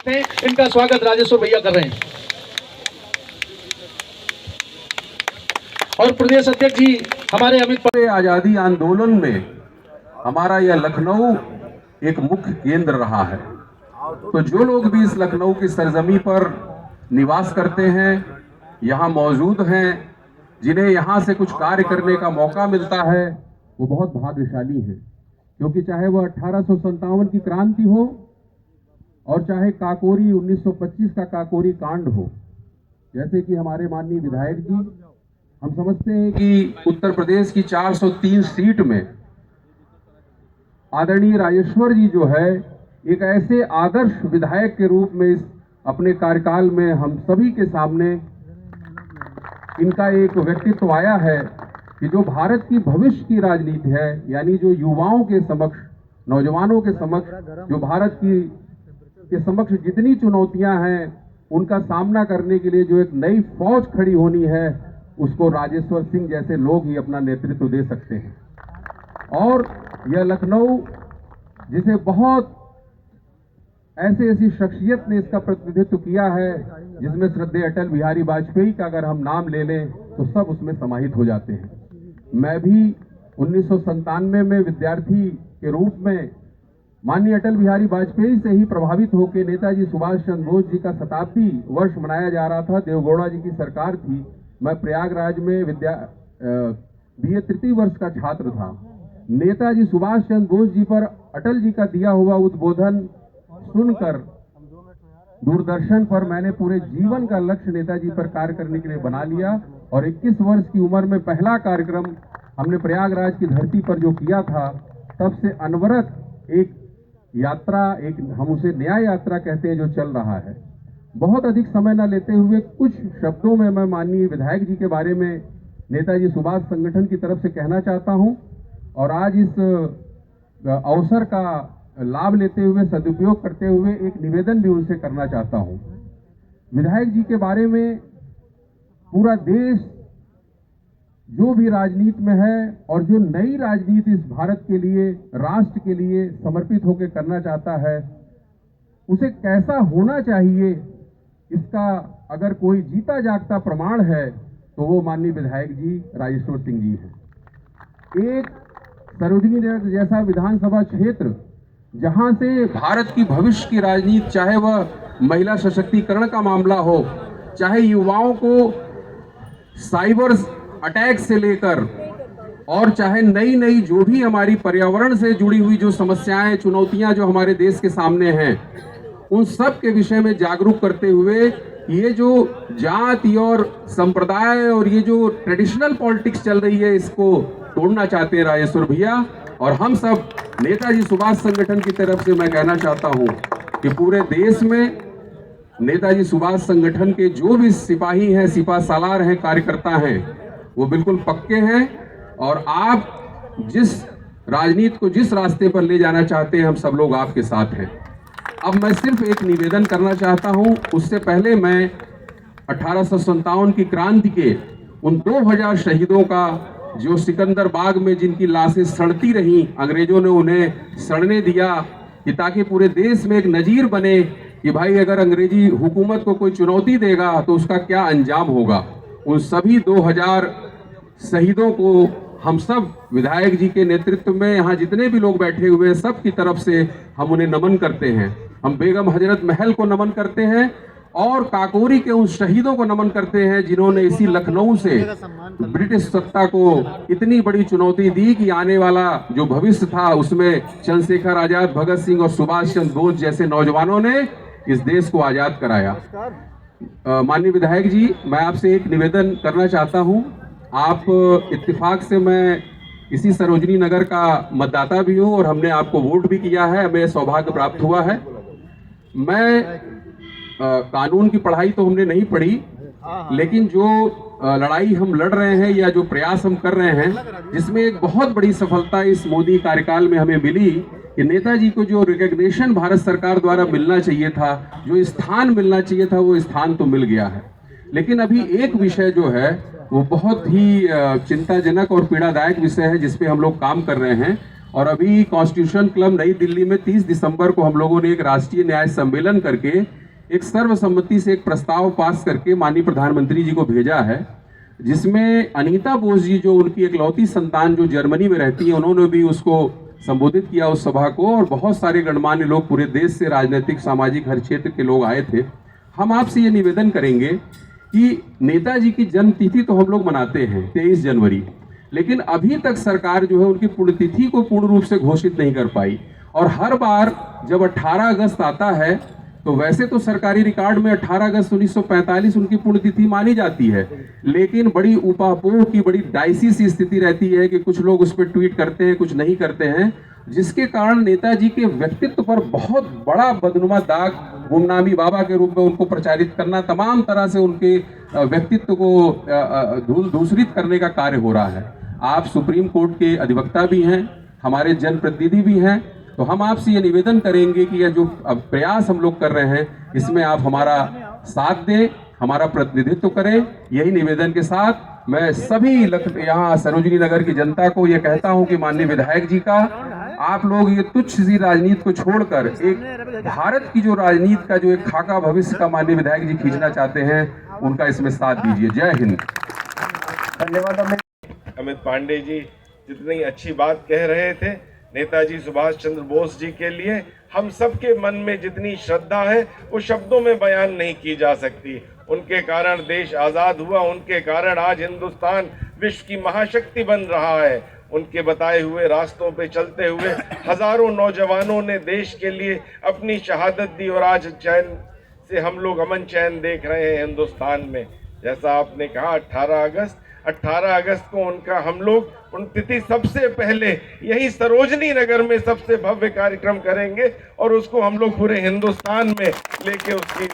इनका स्वागत राजेश्वर भैया कर रहे हैं। और प्रदेश अध्यक्ष जी हमारे अमित आजादी आंदोलन में हमारा यह लखनऊ एक मुख्य केंद्र रहा है। तो जो लोग भी इस लखनऊ की सरजमी पर निवास करते हैं, यहाँ मौजूद हैं, जिन्हें यहाँ से कुछ कार्य करने का मौका मिलता है, वो बहुत भाग्यशाली हैं। क्योंकि चाहे वह 1857 की क्रांति हो और चाहे काकोरी 1925 का काकोरी कांड हो, जैसे कि हमारे माननीय विधायक जी, हम समझते हैं कि उत्तर प्रदेश की 403 सीट में आदरणीय राजेश्वर जी जो है एक ऐसे आदर्श विधायक के रूप में इस अपने कार्यकाल में हम सभी के सामने इनका एक व्यक्तित्व आया है कि जो भारत की भविष्य की राजनीति है, यानी जो युवाओं के समक्ष, नौजवानों के समक्ष, जो भारत के समक्ष जितनी चुनौतियां हैं उनका सामना करने के लिए जो एक नई फौज खड़ी होनी है, उसको राजेश्वर सिंह जैसे लोग ही अपना नेतृत्व दे सकते हैं। और यह लखनऊ जिसे बहुत ऐसी शख्सियत ने इसका प्रतिनिधित्व किया है, जिसमें श्रद्धेय अटल बिहारी वाजपेयी का अगर हम नाम ले लें तो सब उसमें समाहित हो जाते हैं। मैं भी 1997 में विद्यार्थी के रूप में माननीय अटल बिहारी वाजपेयी से ही प्रभावित होकर नेताजी सुभाष चंद्र बोस जी का शताब्दी वर्ष मनाया जा रहा था, देवगौड़ा जी की सरकार थी। मैं प्रयागराज में BA तृतीय वर्ष का छात्र था। नेताजी सुभाष चंद्र बोस जी पर अटल जी का दिया हुआ उद्बोधन सुनकर दूरदर्शन पर मैंने पूरे जीवन का लक्ष्य नेताजी पर कार्य करने के लिए बना लिया और 21 वर्ष की उम्र में पहला कार्यक्रम हमने प्रयागराज की धरती पर जो किया था, तब से अनवरत एक यात्रा, एक हम उसे न्याय यात्रा कहते हैं, जो चल रहा है। बहुत अधिक समय न लेते हुए कुछ शब्दों में मैं माननीय विधायक जी के बारे में नेताजी सुभाष संगठन की तरफ से कहना चाहता हूं और आज इस अवसर का लाभ लेते हुए, सदुपयोग करते हुए एक निवेदन भी उनसे करना चाहता हूं। विधायक जी के बारे में पूरा देश जो भी राजनीति में है और जो नई राजनीति इस भारत के लिए, राष्ट्र के लिए समर्पित होकर करना चाहता है, उसे कैसा होना चाहिए, इसका अगर कोई जीता जागता प्रमाण है तो वो माननीय विधायक जी राजेश्वर सिंह जी हैं। एक सरोजनी नगर जैसा विधानसभा क्षेत्र जहां से भारत की भविष्य की राजनीति, चाहे वह महिला सशक्तिकरण का मामला हो, चाहे युवाओं को साइबर अटैक से लेकर और चाहे नई जो भी हमारी पर्यावरण से जुड़ी हुई जो समस्याएं, चुनौतियां जो हमारे देश के सामने हैं, उन सब के विषय में जागरूक करते हुए ये जो जाति और संप्रदाय और ये जो ट्रेडिशनल पॉलिटिक्स चल रही है, इसको तोड़ना चाहते हैं राजेश्वर भैया। और हम सब नेताजी सुभाष संगठन की तरफ से मैं कहना चाहता हूं कि पूरे देश में नेताजी सुभाष संगठन के जो भी सिपाही हैं, सिपा सालार हैं, कार्यकर्ता हैं, वो बिल्कुल पक्के हैं और आप जिस राजनीति को जिस रास्ते पर ले जाना चाहते हैं, हम सब लोग आपके साथ हैं। अब मैं सिर्फ एक निवेदन करना चाहता हूं। उससे पहले मैं 1857 की क्रांति के उन 2000 शहीदों का, जो सिकंदर बाग में जिनकी लाशें सड़ती रहीं, अंग्रेजों ने उन्हें सड़ने दिया कि ताकि पूरे देश में एक नजीर बने कि भाई अगर अंग्रेजी हुकूमत को कोई चुनौती देगा तो उसका क्या अंजाम होगा। उन सभी 2000 शहीदों को हम सब विधायक जी के नेतृत्व में यहाँ जितने भी लोग बैठे हुए हैं, सब की तरफ से हम उन्हें नमन करते हैं। हम बेगम हजरत महल को नमन करते हैं और काकोरी के उन शहीदों को नमन करते हैं जिन्होंने इसी लखनऊ से ब्रिटिश सत्ता को इतनी बड़ी चुनौती दी कि आने वाला जो भविष्य था उसमें चंद्रशेखर आजाद, भगत सिंह और सुभाष चंद्र बोस जैसे नौजवानों ने इस देश को आजाद कराया। माननीय विधायक जी, मैं आपसे एक निवेदन करना चाहता हूं। आप इत्तेफाक से, मैं इसी सरोजनी नगर का मतदाता भी हूं और हमने आपको वोट भी किया है, हमें सौभाग्य प्राप्त हुआ है। मैं कानून की पढ़ाई तो हमने नहीं पढ़ी, लेकिन जो लड़ाई हम लड़ रहे हैं या जो प्रयास हम कर रहे हैं, जिसमें एक बहुत बड़ी सफलता इस मोदी कार्यकाल में हमें मिली कि नेताजी को जो रिकॉग्निशन भारत सरकार द्वारा मिलना चाहिए था, जो स्थान मिलना चाहिए था, वो स्थान तो मिल गया है। लेकिन अभी एक विषय जो है वो बहुत ही चिंताजनक और पीड़ादायक विषय है जिस पे हम लोग काम कर रहे हैं, और अभी कॉन्स्टिट्यूशन क्लब नई दिल्ली में 30 दिसंबर को हम लोगों ने एक राष्ट्रीय न्याय सम्मेलन करके एक सर्वसम्मति से एक प्रस्ताव पास करके माननीय प्रधानमंत्री जी को भेजा है, जिसमें अनीता बोस जी जो उनकी इकलौती संतान जो जर्मनी में रहती है, उन्होंने भी उसको संबोधित किया उस सभा को, और बहुत सारे गणमान्य लोग पूरे देश से, राजनीतिक सामाजिक हर क्षेत्र के लोग आए थे। हम आपसे ये निवेदन करेंगे कि नेताजी की जन्म तिथि तो हम लोग मनाते हैं 23 जनवरी, लेकिन अभी तक सरकार जो है उनकी पुण्यतिथि को पूर्ण रूप से घोषित नहीं कर पाई। और हर बार जब 18 अगस्त आता है तो वैसे तो सरकारी रिकॉर्ड में 18 अगस्त 1945 उनकी पुण्यतिथि मानी जाती है, लेकिन बड़ी उपापोह की बड़ी डाइसी सी स्थिति रहती है कि कुछ लोग उस पर ट्वीट करते हैं, कुछ नहीं करते हैं, जिसके कारण नेताजी के व्यक्तित्व पर बहुत बड़ा बदनुमा दाग, गुमनामी बाबा के रूप में उनको प्रचारित करना, तमाम तरह से उनके व्यक्तित्व को दूषित करने का कार्य हो रहा है। आप सुप्रीम कोर्ट के अधिवक्ता भी हैं, हमारे जनप्रतिनिधि भी हैं, तो हम आपसे ये निवेदन करेंगे कि यह जो प्रयास हम लोग कर रहे हैं इसमें आप हमारा साथ दें, हमारा प्रतिनिधित्व करें। यही निवेदन के साथ मैं सभी यहाँ सरोजनी नगर की जनता को ये कहता हूँ कि माननीय विधायक जी का, आप लोग ये तुच्छ सी राजनीति को छोड़कर एक भारत की जो राजनीति का जो एक खाका भविष्य का माननीय विधायक जी खींचना चाहते हैं, उनका इसमें साथ दीजिए। जय हिंद। धन्यवाद। अमित पांडे जी जितनी अच्छी बात कह रहे थे नेताजी सुभाष चंद्र बोस जी के लिए, हम सबके मन में जितनी श्रद्धा है वो शब्दों में बयान नहीं की जा सकती। उनके कारण देश आज़ाद हुआ, उनके कारण आज हिंदुस्तान विश्व की महाशक्ति बन रहा है। उनके बताए हुए रास्तों पे चलते हुए हजारों नौजवानों ने देश के लिए अपनी शहादत दी और आज चैन से हम लोग अमन चैन देख रहे हैं हिंदुस्तान में। जैसा आपने कहा 18 अगस्त को उनका हम लोग पुण्यतिथि सबसे पहले यही सरोजनी नगर में सबसे भव्य कार्यक्रम करेंगे और उसको हम लोग पूरे हिंदुस्तान में लेके उसकी